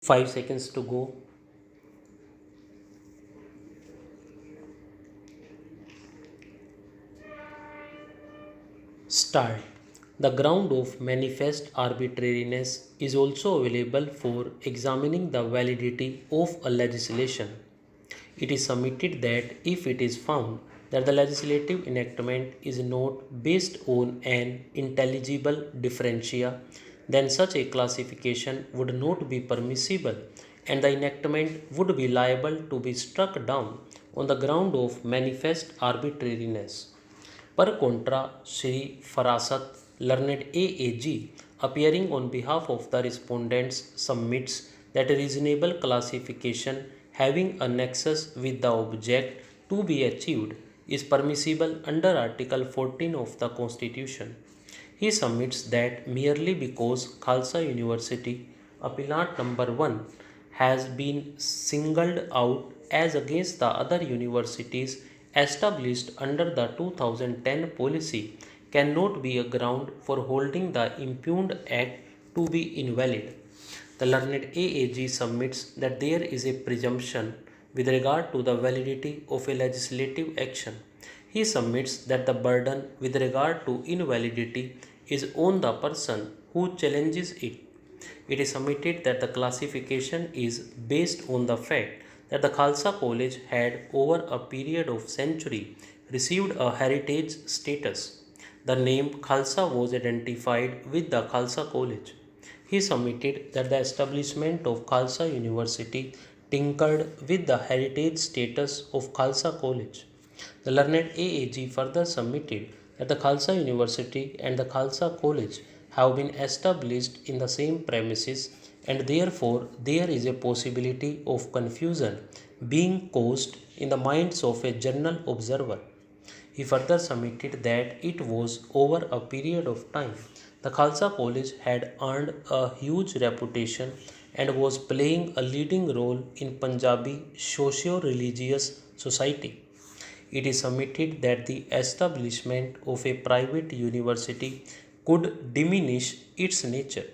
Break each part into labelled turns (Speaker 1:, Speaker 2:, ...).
Speaker 1: 5 seconds to go. Start. The ground of manifest arbitrariness is also available for examining the validity of a legislation. It is submitted that if it is found that the legislative enactment is not based on an intelligible differentia, then such a classification would not be permissible and the enactment would be liable to be struck down on the ground of manifest arbitrariness. Per contra, Shri Farasat, learned AAG, appearing on behalf of the respondents, submits that a reasonable classification having a nexus with the object to be achieved is permissible under Article 14 of the Constitution. He submits that merely because Khalsa University, Appellant number 1, has been singled out as against the other universities established under the 2010 policy cannot be a ground for holding the impugned act to be invalid. The learned AAG submits that there is a presumption with regard to the validity of a legislative action. He submits that the burden with regard to invalidity is on the person who challenges it. It is submitted that the classification is based on the fact that the Khalsa College had over a period of century received a heritage status. The name Khalsa was identified with the Khalsa College. He submitted that the establishment of Khalsa University tinkered with the heritage status of Khalsa College. The learned AAG further submitted that the Khalsa University and the Khalsa College have been established in the same premises and therefore there is a possibility of confusion being caused in the minds of a general observer. He further submitted that it was over a period of time the Khalsa College had earned a huge reputation and was playing a leading role in Punjabi socio-religious society. It is submitted that the establishment of a private university could diminish its nature.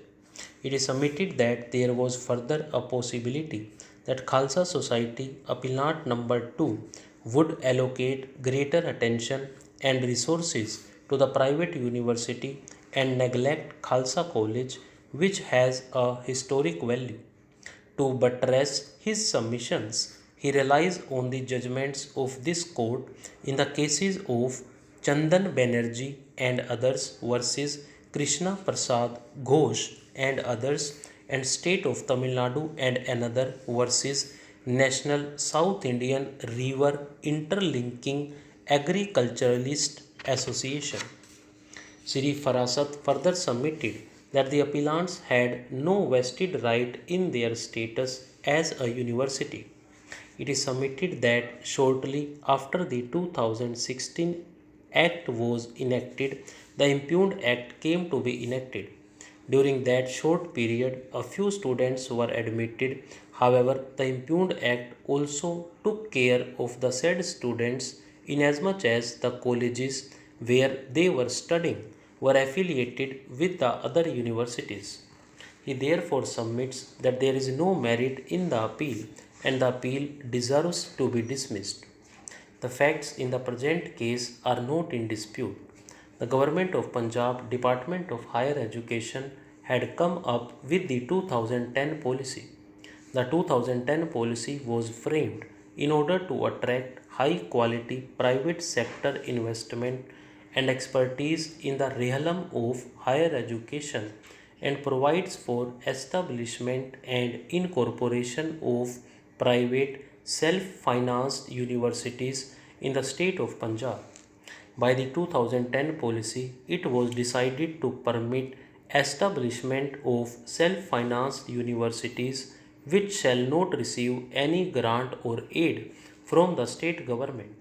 Speaker 1: It is submitted that there was further a possibility that Khalsa Society, Appellant number 2, would allocate greater attention and resources to the private university and neglect Khalsa College, which has a historic value. To buttress his submissions, he relies on the judgments of this court in the cases of Chandan Banerjee and others versus Krishna Prasad Ghosh and others, and State of Tamil Nadu and another versus National South Indian River Interlinking Agriculturalist Association. Shri Farasat further submitted that the appellants had no vested right in their status as a university. It is submitted that shortly after the 2016 Act was enacted, the impugned Act came to be enacted. During that short period, a few students were admitted. However, the impugned Act also took care of the said students inasmuch as the colleges where they were studying were affiliated with the other universities. He therefore submits that there is no merit in the appeal and the appeal deserves to be dismissed. The facts in the present case are not in dispute. The Government of Punjab Department of Higher Education had come up with the 2010 policy. The 2010 policy was framed in order to attract high quality private sector investment and expertise in the realm of higher education and provides for establishment and incorporation of private self-financed universities in the state of Punjab. By the 2010 policy, it was decided to permit establishment of self-financed universities which shall not receive any grant or aid from the state government.